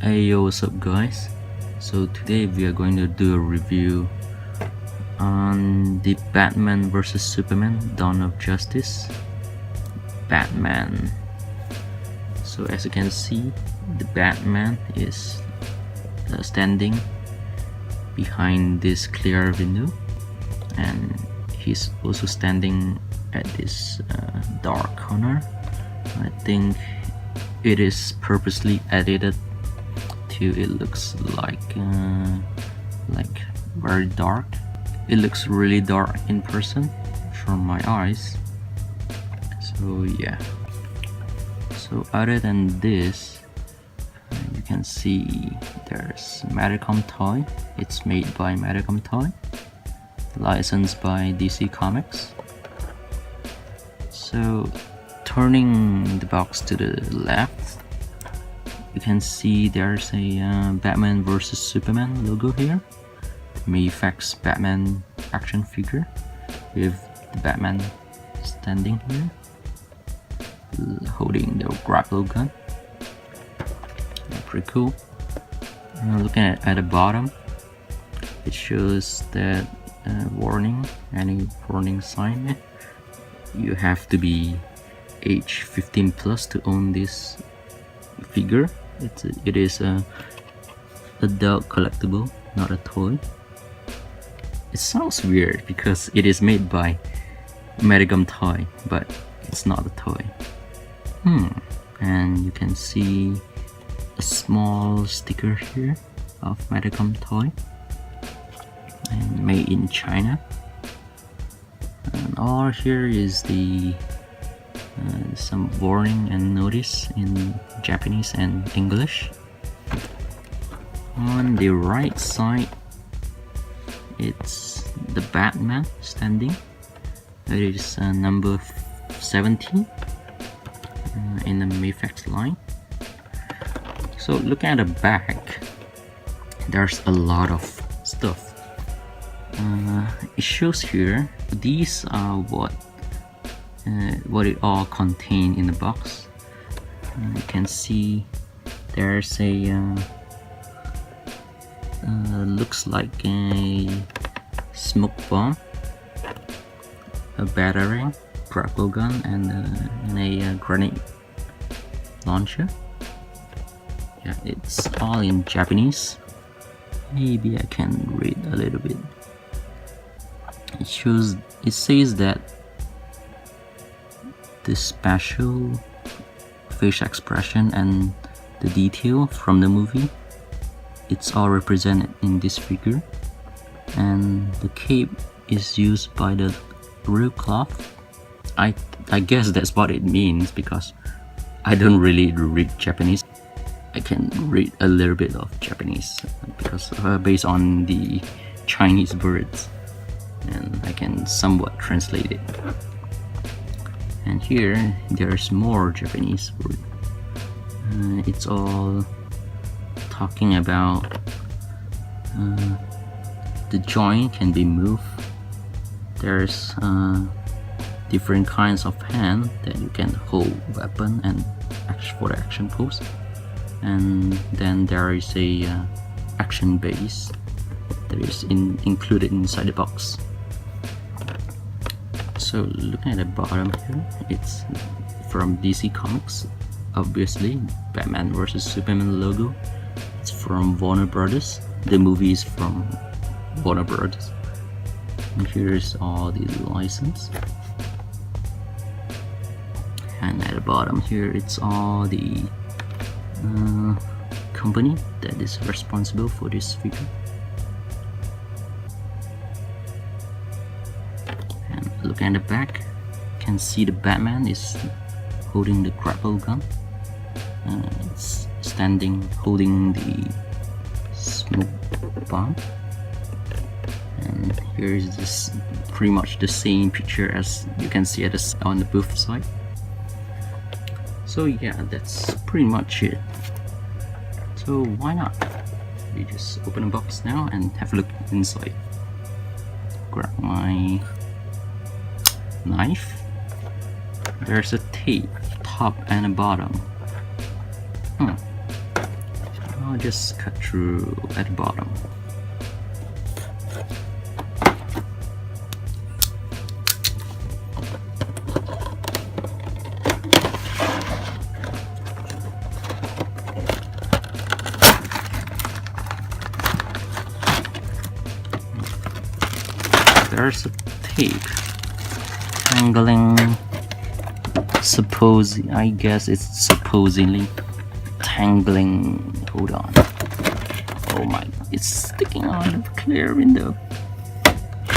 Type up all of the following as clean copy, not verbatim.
Hey yo, what's up guys? So today we are going to do a review on the Batman vs Superman Dawn of Justice Batman. So as you can see, the Batman is standing behind this clear window, and he's also standing at this dark corner. I think it is purposely edited to it looks like very dark. It looks really dark in person from my eyes. So yeah, so other than this, you can see there's Medicom toy. It's made by Medicom toy, licensed by DC Comics. So turning the box to the left, you can see there's a Batman vs Superman logo here. Mafex Batman action figure with the Batman standing here holding the grapple gun. Pretty cool. Looking at the bottom, it shows that warning, any warning sign. You have to be age 15 plus to own this figure. It is a adult collectible, not a toy. It sounds weird because it is made by Medicom toy, but it's not a toy. And you can see a small sticker here of Medicom toy, and made in China. And all here is the some warning and notice in Japanese and English. On the right side, it's the Batman standing. It is number 17 in the Mafex line. So looking at the back, there's a lot of stuff. It shows here these are what it all contained in the box. You can see there's a looks like a smoke bomb, a battering grapple gun, and a grenade launcher. Yeah, it's all in Japanese. Maybe I can read a little bit. It says that the special facial expression and the detail from the movie, it's all represented in this figure, and the cape is used by the real cloth. I guess that's what it means because I don't really read Japanese. I can read a little bit of Japanese because based on the Chinese words, and I can somewhat translate it. And here there's more Japanese word. It's all talking about the joint can be moved. There's different kinds of hand that you can hold weapon and for the action pose. And then there is a action base that is included inside the box. So looking at the bottom here, it's from DC Comics, obviously Batman vs Superman logo. It's from Warner Brothers. The movie is from Warner Brothers. And here's all the license. And at the bottom here, it's all the company that is responsible for this figure. And looking at the back, you can see the Batman is holding the grapple gun. It's standing holding the smoke bomb. And here is this pretty much the same picture as you can see on the booth side. So yeah, that's pretty much it. So why not? We just open the box now and have a look inside. Grab my knife. There's a tape, top and a bottom. I'll just cut through at the bottom. There's a tape tangling, I guess it's supposedly tangling. Hold on. Oh my, it's sticking on the clear window.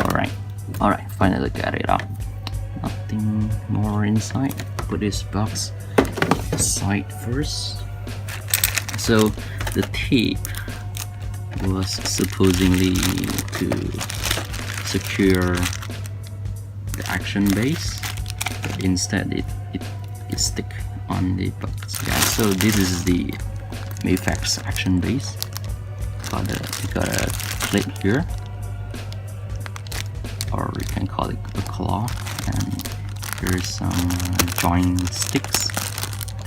Alright, finally got it out. Nothing more inside. Put this box aside first. So the tape was supposedly to secure the action base, but instead it stick on the box. Yeah, so this is the Mafex action base. You got a clip here, or you can call it a claw, and here's some join sticks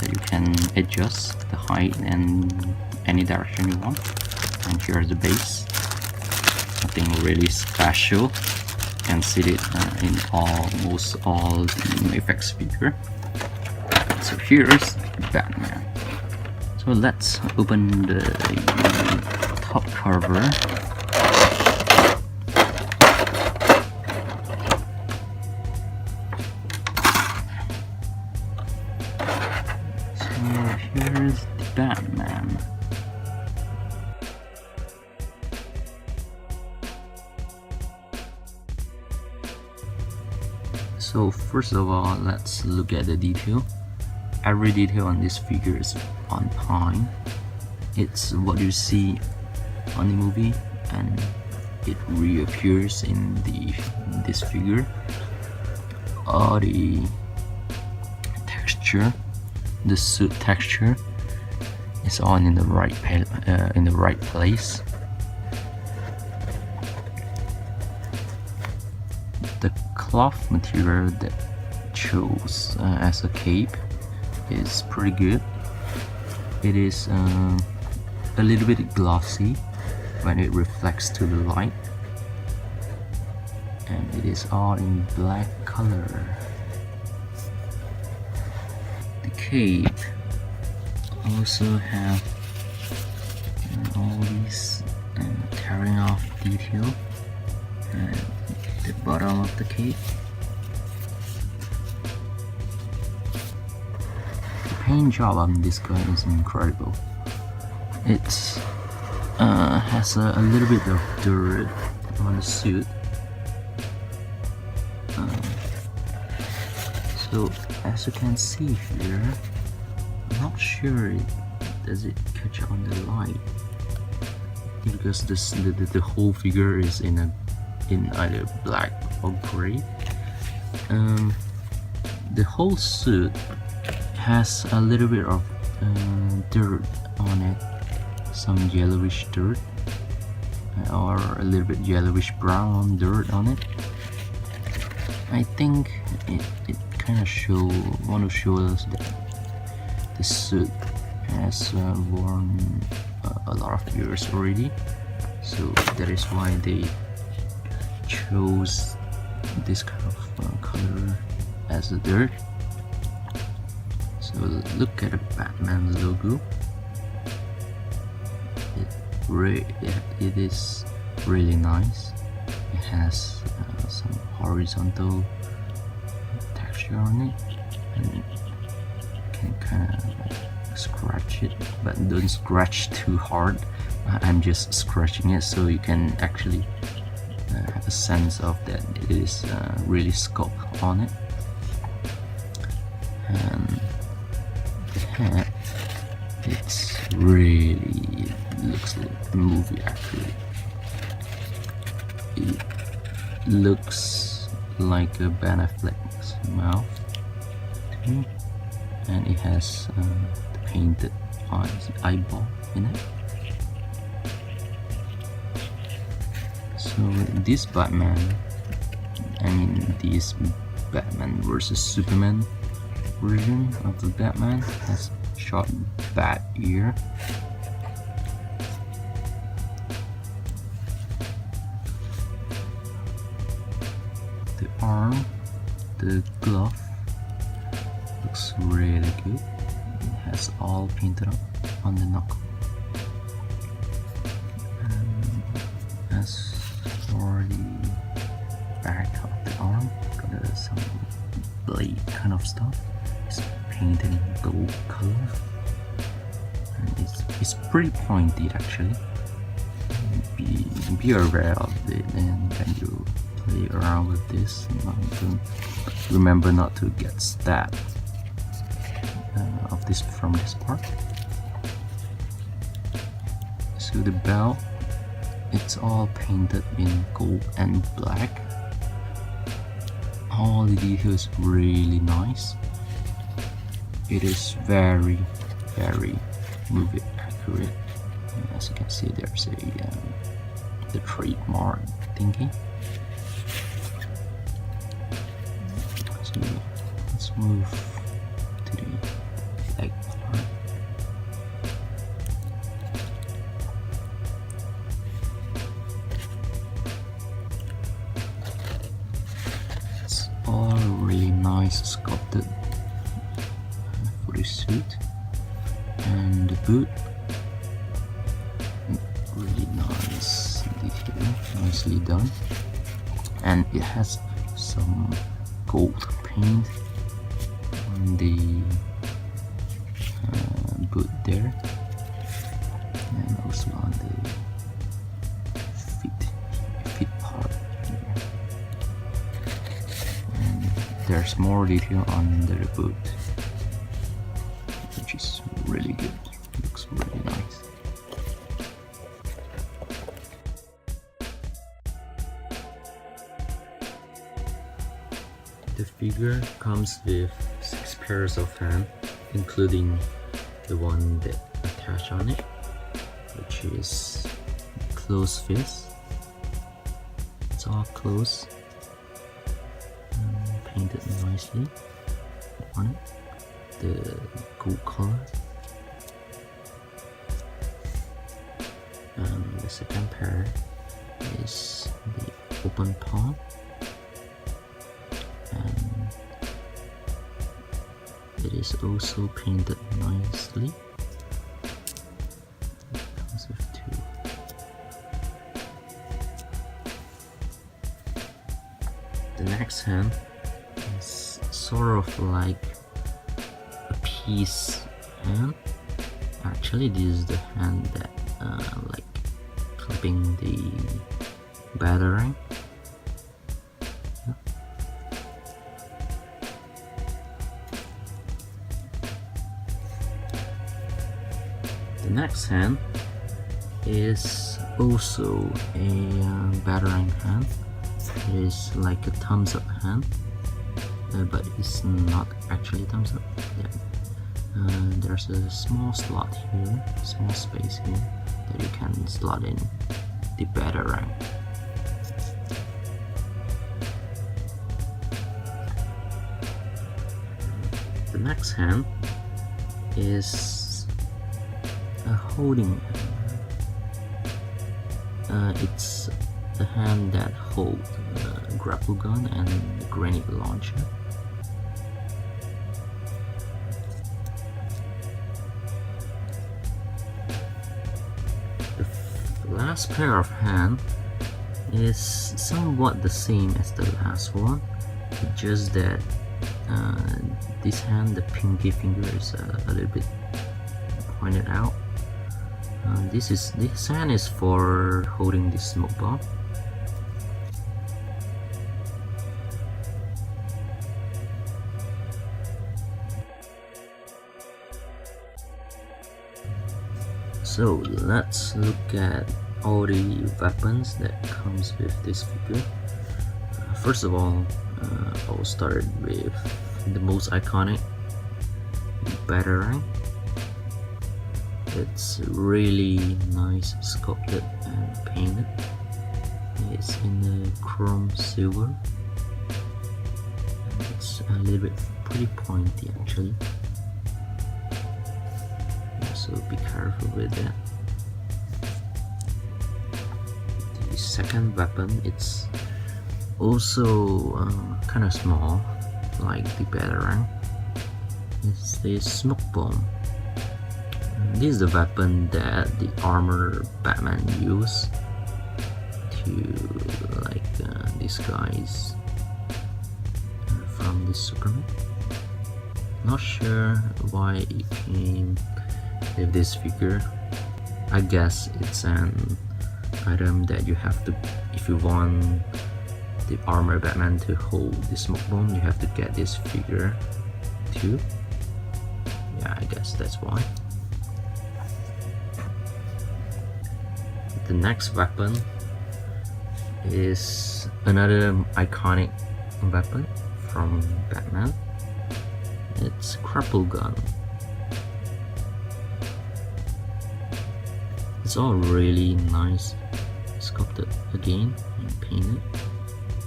that you can adjust the height and any direction you want. And here's the base. Nothing really special. You can see it in almost all the Mafex figure. So here's Batman. So let's open the top cover. So here's the Batman. So first of all, let's look at the detail. Every detail on this figure is on time. It's what you see on the movie, and it reappears in this figure. All the texture, the suit texture, is all in the right place. The cloth material that chose as a cape is pretty good. It is a little bit glossy when it reflects to the light, and it is all in black color. The cape also have all these tearing off detail at the bottom of the cape. The paint job on this guy is incredible. It has a little bit of dirt on the suit. So as you can see here, I'm not sure does it catch on the light, because the whole figure is in either black or gray. The whole suit has a little bit of dirt on it, some yellowish dirt, or a little bit yellowish brown dirt on it. I think it kind of want to show us that the suit has worn a lot of years already, so that is why they chose this kind of color as the dirt. So look at the Batman logo. It is really nice. It has some horizontal texture on it, and you can kind of like scratch it, but don't scratch too hard. I'm just scratching it so you can actually have a sense of that it is really sculpt on it. And the head, it's really looks like the movie actually. It looks like a Ben Affleck's mouth to me, and it has the painted eyeball in it. So this Batman, this Batman versus Superman version of the Batman has short bat ear, arm, the glove looks really good. It has all painted up on the knuckle. And as for the back of the arm, got some blade kind of stuff. It's painted in gold color, and it's pretty pointed actually. Be aware of it, and when you play around with this, remember not to get stabbed of this from this part. So the belt, it's all painted in gold and black. All the details really nice. It is very movie accurate. As you can see, there's the trademark thingy. So let's move to the leg part. It's all really nice sculpted for the suit, and the boot, really nice detail, nicely done, and it has some gold paint on the boot there, and also on the feet part here. And there's more detail on the boot, which is really good. Looks really nice. The figure comes with 6 pairs of hands, including the one that attached on it, which is closed fist. It's all closed and painted nicely on it. The gold color. And the second pair is the open palm. And it is also painted nicely. It comes with 2. The next hand is sort of like a piece hand. Actually, this is the hand that like clipping the battering. The next hand is also a battering hand. It is like a thumbs up hand, but it's not actually thumbs up. There's a small slot here, small space here that you can slot in the battering. The next hand is a holding hand. It's a hand that holds a grapple gun and a grenade launcher. The last pair of hands is somewhat the same as the last one, just that this hand, the pinky finger, is a little bit pointed out. This hand is for holding the smoke bomb. So let's look at all the weapons that comes with this figure. First of all, I'll start with the most iconic battering. It's really nice sculpted and painted. It's in the chrome silver. And it's a little bit pretty pointy actually, so be careful with that. The second weapon, it's Also kind of small, like the Batarang, is the smoke bomb. This is the weapon that the armor Batman used to disguise from the Superman. Not sure why it came with this figure. I guess it's an item that you have to, if you want the armor Batman to hold the smoke bomb, you have to get this figure too. Yeah, I guess that's why. The next weapon is another iconic weapon from Batman. It's grapple gun. It's all really nice sculpted again and painted.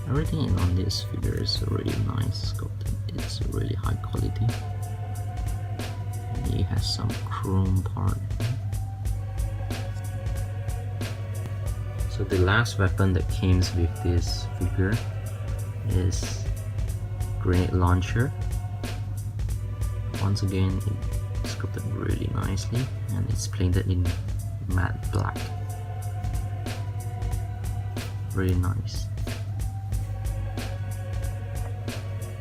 Everything on this figure is really nice sculpted. It's really high quality. It has some chrome part. So the last weapon that comes with this figure is grenade launcher. Once again, it's sculpted really nicely and it's painted in matte black. Really nice.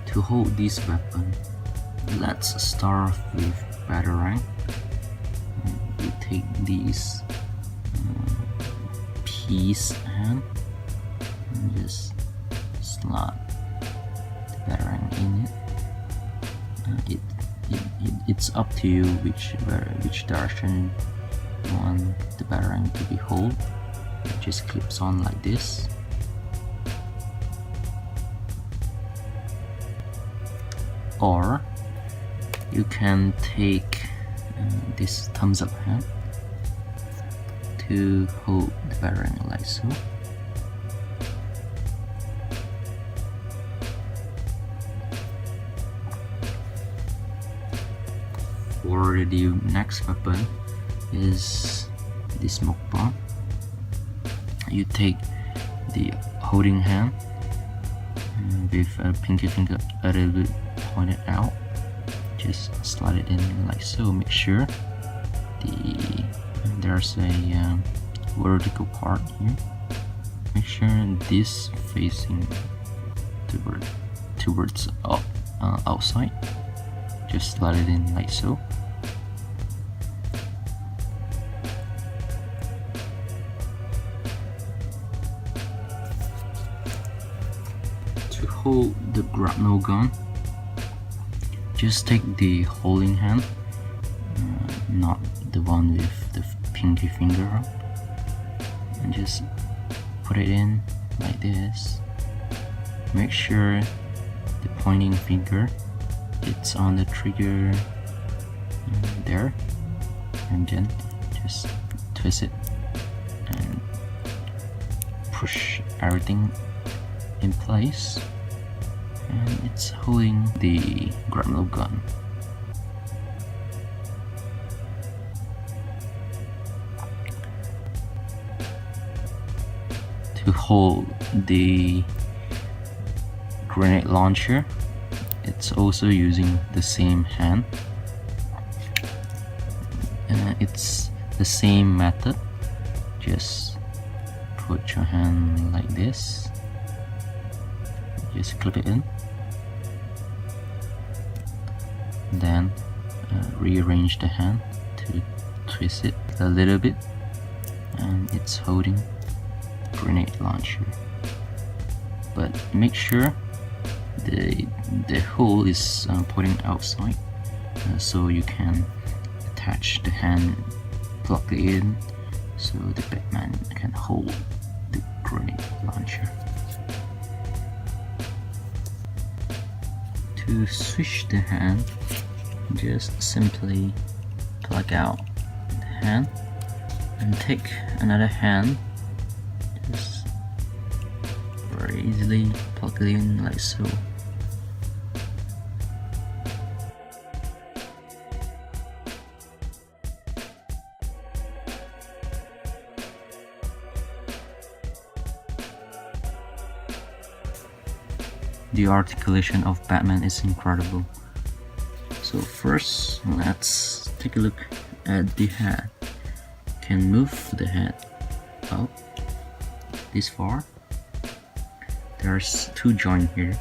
To hold this weapon, let's start off with Batarang. You take these piece and just slot the Batarang in it. It's up to you which direction you want the Batarang to be held. It just clips on like this. Or you can take this thumbs up hand to hold the Batarang like so. For the next weapon is the smoke bomb. You take the holding hand with a pinky finger a little bit pointed out, just slide it in like so. Make sure there's a vertical part here. Make sure this facing towards outside. Just slide it in like so. To hold the grapnel gun, just take the holding hand, not the one with the pinky finger up, and just put it in like this. Make sure the pointing finger it's on the trigger there, and then just twist it and push everything in place, and it's holding the grapnel gun. To hold the grenade launcher, it's also using the same hand. It's the same method. Just put your hand like this, just clip it in, then rearrange the hand to twist it a little bit, and it's holding the grenade launcher. But make sure the hole is pointing outside, so you can attach the hand, plug it in, so the Batman can hold the grenade launcher. To switch the hand, just simply plug out the hand and take another hand, just very easily plug it in like so. The articulation of Batman is incredible. So first, let's take a look at the head. Can move the head up this far. There's two joints here.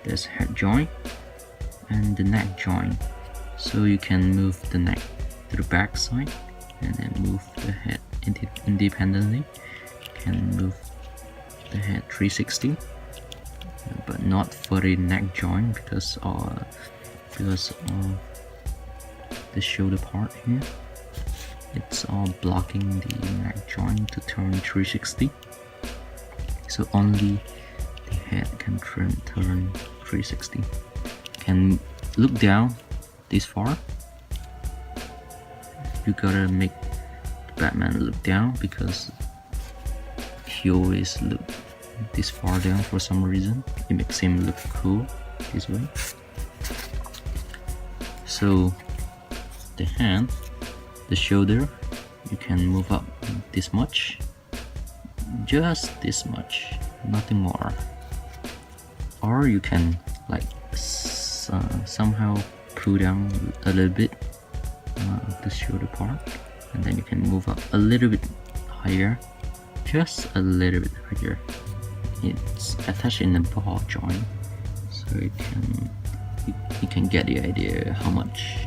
There's head joint and the neck joint. So you can move the neck to the back side and then move the head independently. Can move the head 360, but not for the neck joint because of the shoulder part here. It's all blocking the neck joint to turn 360. So only the head can turn 360. Can look down this far. You gotta make Batman look down because he always look this far down for some reason. It makes him look cool this way. So the hand, the shoulder, you can move up this much, just this much, nothing more. Or you can like somehow pull down a little bit the shoulder part, and then you can move up a little bit higher, just a little bit higher. It's attached in the ball joint, so you can get the idea how much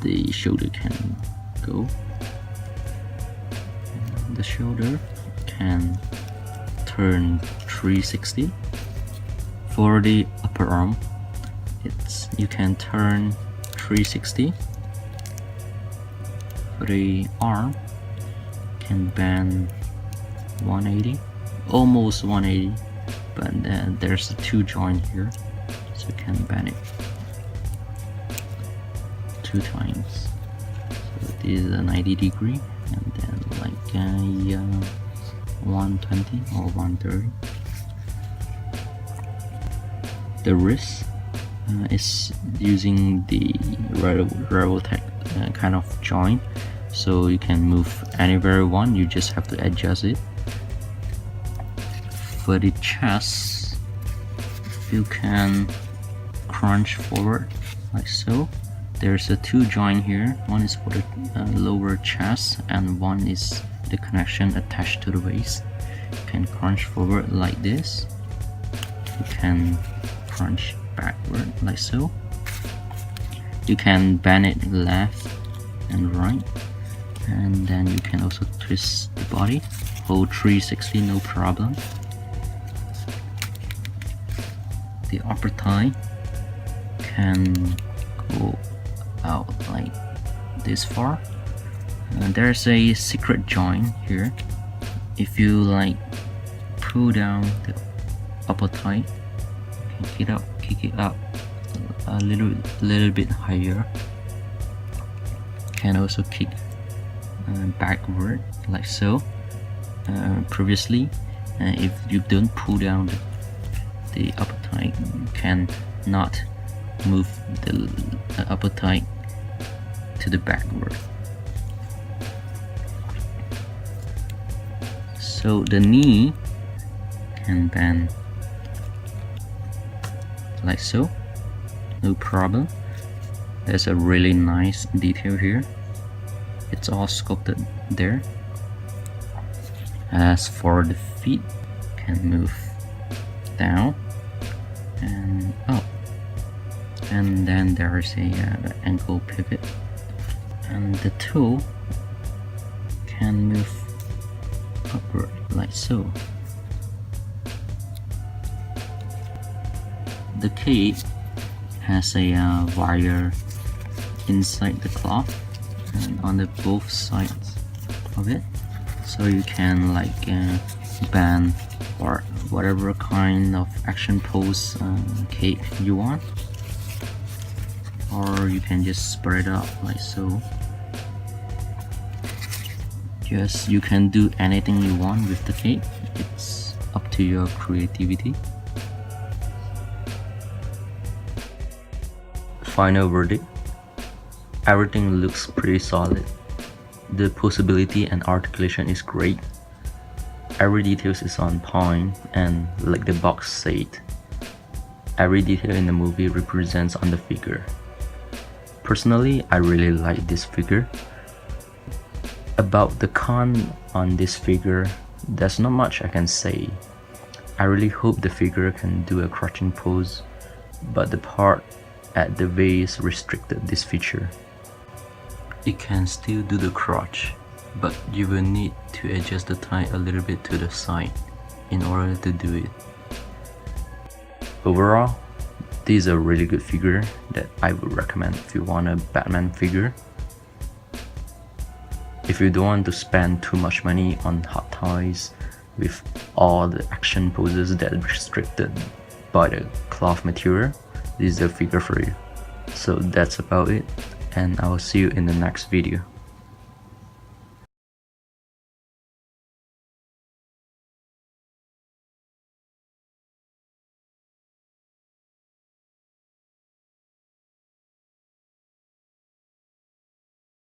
the shoulder can go. The shoulder can turn 360. For the upper arm, you can turn 360. For the arm, can bend 180, almost 180, but then there's a two joint here, so you can bend it 2 times. So this is a 90 degree, and then like 120 or 130. The wrist is using the Revoltech kind of joint, so you can move anywhere you want. You just have to adjust it. For the chest, you can crunch forward like so. There's a two joint here. One is for the lower chest, and one is the connection attached to the waist. You can crunch forward like this. You can crunch backward like so. You can bend it left and right, and then you can also twist the body, hold 360 no problem. The upper thigh can go out like this far. There's a secret joint here. If you like pull down the upper thigh, kick it up a little bit higher. Can also kick backward like so. Previously, if you don't pull down the upper thigh, you can not move the upper thigh to the backward. So the knee can bend like so, no problem. There's a really nice detail here. It's all sculpted there. As for the feet, can move down and up, and then there is a ankle pivot, and the toe can move upward like so. The cape has a wire inside the cloth and on the both sides of it, so you can like bend or whatever kind of action pose cape you want, or you can just spread it out like so. You can do anything you want with the cape. It's up to your creativity. Final verdict: everything looks pretty solid. The posability and articulation is great. Every detail is on point, and like the box said, every detail in the movie represents on the figure. Personally, I really like this figure. About the con on this figure, there's not much I can say. I really hope the figure can do a crouching pose, but the part at the waist restricted this feature. It can still do the crouch, but you will need to adjust the thigh a little bit to the side in order to do it. Overall, this is a really good figure that I would recommend if you want a Batman figure. If you don't want to spend too much money on hot toys with all the action poses that are restricted by the cloth material, this is a figure for you. So that's about it, and I will see you in the next video.